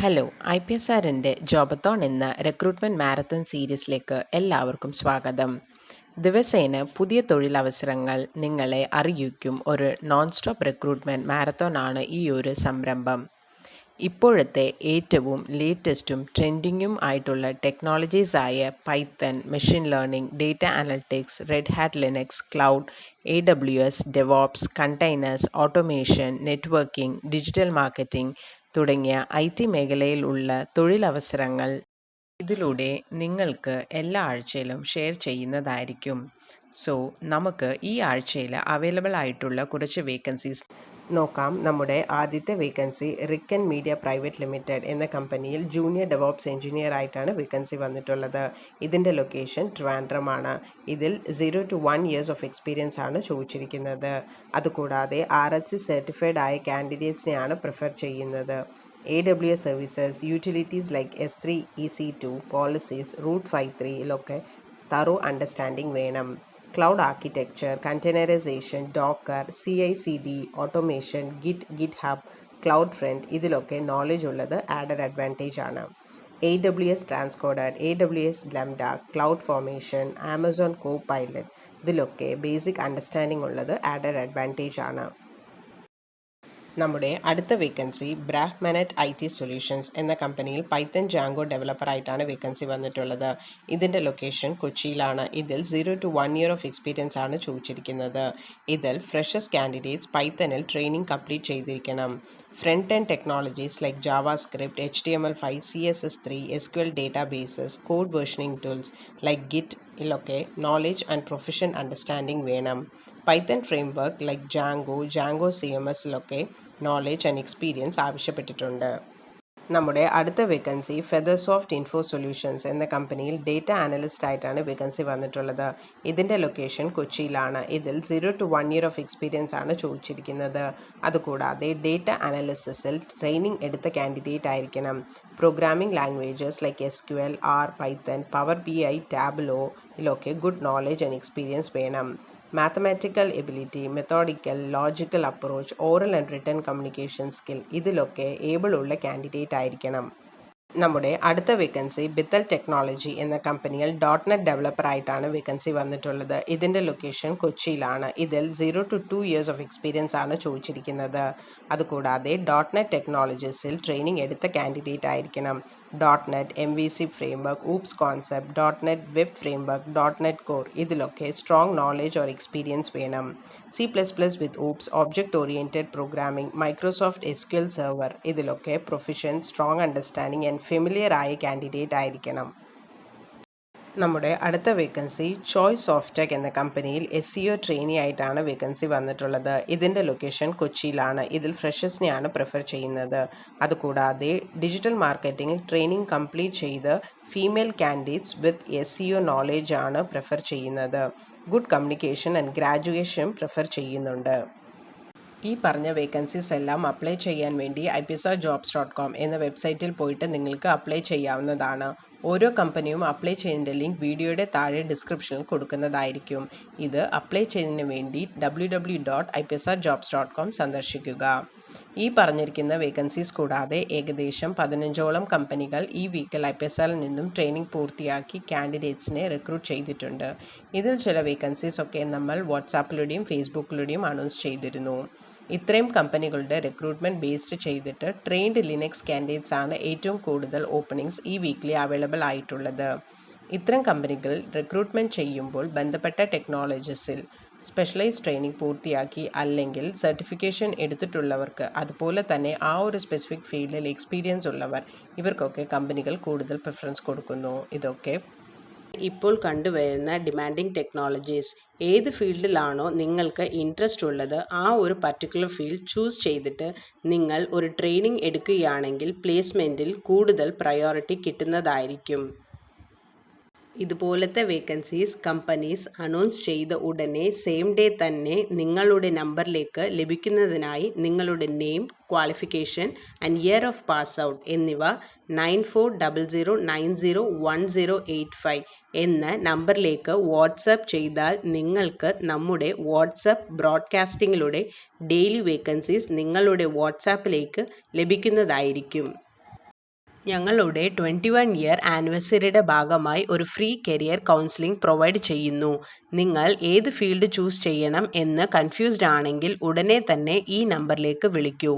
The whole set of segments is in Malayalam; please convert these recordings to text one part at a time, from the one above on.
ഹലോ IPSRൻ്റെ ജോബത്തോൺ എന്ന റിക്രൂട്ട്മെൻറ്റ് മാരത്തൺ സീരീസിലേക്ക് എല്ലാവർക്കും സ്വാഗതം. ദിവസേന പുതിയ തൊഴിലവസരങ്ങൾ നിങ്ങളെ അറിയിക്കും ഒരു നോൺ സ്റ്റോപ്പ് റിക്രൂട്ട്മെൻറ്റ് മാരത്തോൺ ആണ് ഈ ഒരു സംരംഭം. ഇപ്പോഴത്തെ ഏറ്റവും ലേറ്റസ്റ്റും ട്രെൻഡിങ്ങും ആയിട്ടുള്ള ടെക്നോളജീസായ Python, machine learning, data analytics, Red Hat Linux, cloud, AWS, DevOps, containers, automation, networking, digital marketing തുടങ്ങിയ IT മേഖലയിലുള്ള തൊഴിലവസരങ്ങൾ ഇതിലൂടെ നിങ്ങൾക്ക് എല്ലാ ആഴ്ചയിലും ഷെയർ ചെയ്യുന്നതായിരിക്കും. നമുക്ക് ഈ ആഴ്ചയിൽ അവൈലബിൾ ആയിട്ടുള്ള കുറച്ച് വേക്കൻസീസ് നോക്കാം. നമ്മുടെ ആദ്യത്തെ വേക്കൻസി റിക്കൻ മീഡിയ പ്രൈവറ്റ് ലിമിറ്റഡ് എന്ന കമ്പനിയിൽ ജൂനിയർ ഡെവോപ്സ് എഞ്ചിനീയർ ആയിട്ടാണ് വേക്കൻസി വന്നിട്ടുള്ളത്. ഇതിൻ്റെ ലൊക്കേഷൻ ട്രിവാൻഡ്രമാണ്. ഇതിൽ 0 to 1 years ഓഫ് എക്സ്പീരിയൻസ് ആണ് ചോദിച്ചിരിക്കുന്നത്. അതുകൂടാതെ RHC സർട്ടിഫൈഡ് ആയ കാൻഡിഡേറ്റ്സിനെയാണ് പ്രിഫർ ചെയ്യുന്നത്. AWS services, utilities like S3, EC2, policies, route 53 thorough understanding വേണം. Cloud architecture, containerization, Docker, CI/CD, automation, GitHub, CloudFront ഇതിലൊക്കെ നോളജ് ഉള്ളത് ആഡഡ് അഡ്വാൻറ്റേജ് ആണ്. AWS transcoded, AWS Lambda, CloudFormation, Amazon Copilot ഇതിലൊക്കെ ബേസിക് അണ്ടർസ്റ്റാൻഡിംഗ് ഉള്ളത് ആഡഡ് അഡ്വാൻറ്റേജ് ആണ്. നമ്മുടെ അടുത്ത വേക്കൻസി ബ്രാഹ്മനറ്റ് IT സൊല്യൂഷൻസ് എന്ന കമ്പനിയിൽ പൈത്തൺ ജാങ്കോ ഡെവലപ്പറായിട്ടാണ് വേക്കൻസി വന്നിട്ടുള്ളത്. ഇതിൻ്റെ ലൊക്കേഷൻ കൊച്ചിയിലാണ്. ഇതിൽ 0 to 1 year ഓഫ് എക്സ്പീരിയൻസ് ആണ് ചോദിച്ചിരിക്കുന്നത്. ഇതിൽ ഫ്രഷസ് കാൻഡിഡേറ്റ്സ് പൈത്തണിൽ ട്രെയിനിങ് കംപ്ലീറ്റ് ചെയ്തിരിക്കണം. Front end technologies like JavaScript, HTML5, CSS3, SQL databases, code versioning tools like Git ഇതിലൊക്കെ നോളജ് ആൻഡ് പ്രൊഫഷൻ അണ്ടർസ്റ്റാൻഡിംഗ് വേണം. പൈത്തൺ ഫ്രെയിംവർക്ക് ലൈക്ക് ജാങ്കോ CMSലൊക്കെ നോളജ് ആൻഡ് എക്സ്പീരിയൻസ് ആവശ്യപ്പെട്ടിട്ടുണ്ട്. നമ്മുടെ അടുത്ത വേക്കൻസി ഫെദർസോഫ്റ്റ് ഇൻഫോ സൊല്യൂഷൻസ് എന്ന കമ്പനിയിൽ ഡേറ്റ അനലിസ്റ്റ് ആയിട്ടാണ് വേക്കൻസി വന്നിട്ടുള്ളത്. ഇതിൻ്റെ ലൊക്കേഷൻ കൊച്ചിയിലാണ്. ഇതിൽ 0 to 1 year ഓഫ് എക്സ്പീരിയൻസ് ആണ് ചോദിച്ചിരിക്കുന്നത്. അതുകൂടാതെ ഡേറ്റ അനാലിസിസിൽ ട്രെയിനിങ് എടുത്ത കാൻഡിഡേറ്റ് ആയിരിക്കണം. Programming languages like SQL, R, Python, power BI, tableau ഇതിലൊക്കെ ഗുഡ് നോളജ് ആൻഡ് എക്സ്പീരിയൻസ് വേണം. Mathematical ability, മെത്തോഡിക്കൽ, logical approach, oral and written communication skill ഇതിലൊക്കെ ഏബിൾ ഉള്ള കാൻഡിഡേറ്റ് ആയിരിക്കണം. നമ്മുടെ അടുത്ത വേക്കൻസി ബിത്തൽ ടെക്നോളജി എന്ന കമ്പനിയിൽ .NET ഡെവലപ്പർ ആയിട്ടാണ് വേക്കൻസി വന്നിട്ടുള്ളത്. ഇതിൻ്റെ ലൊക്കേഷൻ കൊച്ചിയിലാണ്. ഇതിൽ 0 to 2 years ഓഫ് എക്സ്പീരിയൻസ് ആണ് ചോദിച്ചിരിക്കുന്നത്. അതുകൂടാതെ .NET ടെക്നോളജീസിൽ ട്രെയിനിങ് എടുത്ത കാൻഡിഡേറ്റ് ആയിരിക്കണം. .NET, MVC framework, oops concept, .NET web framework, .NET core ഇതിലൊക്കെ സ്ട്രോങ് നോളജ് ഓർ എക്സ്പീരിയൻസ് വേണം. C++ with oops, object oriented programming, Microsoft SQL server ഇതിലൊക്കെ profession, strong understanding and familiar ആയ കാൻഡിഡേറ്റ് ആയിരിക്കണം. നമ്മുടെ അടുത്ത വേക്കൻസി ചോയ്സ് സോഫ്റ്റ്ടെക് എന്ന കമ്പനിയിൽ SEO ട്രെയിനി ആയിട്ടാണ് വേക്കൻസി വന്നിട്ടുള്ളത്. ഇതിൻ്റെ ലൊക്കേഷൻ കൊച്ചിയിലാണ്. ഇതിൽ ഫ്രഷേഴ്സിനെയാണ് പ്രിഫർ ചെയ്യുന്നത്. അതുകൂടാതെ ഡിജിറ്റൽ മാർക്കറ്റിംഗിൽ ട്രെയിനിങ് കംപ്ലീറ്റ് ചെയ്ത് ഫീമെയിൽ കാൻഡിഡേറ്റ്സ് വിത്ത് SEO നോളേജ് ആണ് പ്രിഫർ ചെയ്യുന്നത്. Good communication and graduation prefer ചെയ്യുന്നുണ്ട്. ഈ പറഞ്ഞ വേക്കൻസീസ് എല്ലാം അപ്ലൈ ചെയ്യാൻ വേണ്ടി IPSRjobs.com എന്ന വെബ്സൈറ്റിൽ പോയിട്ട് നിങ്ങൾക്ക് അപ്ലൈ ചെയ്യാവുന്നതാണ്. ഓരോ കമ്പനിയും അപ്ലൈ ചെയ്യുന്നതിൻ്റെ ലിങ്ക് വീഡിയോയുടെ താഴെ ഡിസ്ക്രിപ്ഷനിൽ കൊടുക്കുന്നതായിരിക്കും. ഇത് അപ്ലൈ ചെയ്യുന്നതിന് വേണ്ടി www.IPSRjobs.com സന്ദർശിക്കുക. ഈ പറഞ്ഞിരിക്കുന്ന വേക്കൻസീസ് കൂടാതെ ഏകദേശം 15ഓളം കമ്പനികൾ ഈ വീക്കിൽ IPSRൽ നിന്നും ട്രെയിനിങ് പൂർത്തിയാക്കി കാൻഡിഡേറ്റ്സിനെ റിക്രൂട്ട് ചെയ്തിട്ടുണ്ട്. ഇതിൽ ചില വേക്കൻസീസ് ഒക്കെ നമ്മൾ വാട്സാപ്പിലൂടെയും ഫേസ്ബുക്കിലൂടെയും അനൗൺസ് ചെയ്തിരുന്നു. ഇത്രയും കമ്പനികളുടെ റിക്രൂട്ട്മെൻറ്റ് ബേസ്ഡ് ചെയ്തിട്ട് ട്രെയിൻഡ് ലിനക്സ് കാൻഡിഡേറ്റ്സ് ആണ് ഏറ്റവും കൂടുതൽ ഓപ്പണിങ്സ് ഈ വീക്കിലി അവൈലബിൾ ആയിട്ടുള്ളത്. ഇത്തരം കമ്പനികൾ റിക്രൂട്ട്മെൻറ്റ് ചെയ്യുമ്പോൾ ബന്ധപ്പെട്ട ടെക്നോളജീസിൽ സ്പെഷ്യലൈസ് ട്രെയിനിങ് പൂർത്തിയാക്കി അല്ലെങ്കിൽ സർട്ടിഫിക്കേഷൻ എടുത്തിട്ടുള്ളവർക്ക് അതുപോലെ തന്നെ ആ ഒരു സ്പെസിഫിക് ഫീൽഡിൽ എക്സ്പീരിയൻസ് ഉള്ളവർ ഇവർക്കൊക്കെ കമ്പനികൾ കൂടുതൽ പ്രിഫറൻസ് കൊടുക്കുന്നു. ഇതൊക്കെ ഇപ്പോൾ കണ്ടുവരുന്ന ഡിമാൻഡിങ് ടെക്നോളജീസ് ഏത് ഫീൽഡിലാണോ നിങ്ങൾക്ക് ഇൻട്രസ്റ്റ് ഉള്ളത് ആ ഒരു പർട്ടിക്കുലർ ഫീൽഡ് ചൂസ് ചെയ്തിട്ട് നിങ്ങൾ ഒരു ട്രെയിനിങ് എടുക്കുകയാണെങ്കിൽ പ്ലേസ്മെൻറ്റിൽ കൂടുതൽ പ്രയോറിറ്റി കിട്ടുന്നതായിരിക്കും. ഇതുപോലത്തെ വേക്കൻസീസ് കമ്പനീസ് അനൗൺസ് ചെയ്ത ഉടനെ സെയിം ഡേ തന്നെ നിങ്ങളുടെ നമ്പറിലേക്ക് ലഭിക്കുന്നതിനായി നിങ്ങളുടെ name, qualification and year of pass out എന്നിവ 9400901085 എന്ന നമ്പറിലേക്ക് വാട്സപ്പ് ചെയ്താൽ നിങ്ങൾക്ക് നമ്മുടെ വാട്സപ്പ് ബ്രോഡ്കാസ്റ്റിങ്ങിലൂടെ ഡെയിലി വേക്കൻസീസ് നിങ്ങളുടെ വാട്സാപ്പിലേക്ക് ലഭിക്കുന്നതായിരിക്കും. ഞങ്ങളുടെ 21-ഇയർ ആനിവേഴ്സറിയുടെ ഭാഗമായി ഒരു ഫ്രീ കരിയർ കൗൺസിലിംഗ് പ്രൊവൈഡ് ചെയ്യുന്നു. നിങ്ങൾ ഏത് ഫീൽഡ് ചൂസ് ചെയ്യണം എന്ന് കൺഫ്യൂസ്ഡ് ആണെങ്കിൽ ഉടനെ തന്നെ ഈ നമ്പറിലേക്ക് വിളിക്കൂ.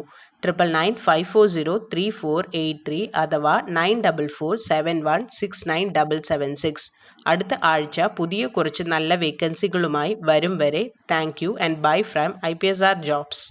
9994034883 അഥവാ 9447169776. അടുത്ത ആഴ്ച പുതിയ കുറച്ച് നല്ല വേക്കൻസികളുമായി വരും വരെ thank you and bye from IPSR jobs.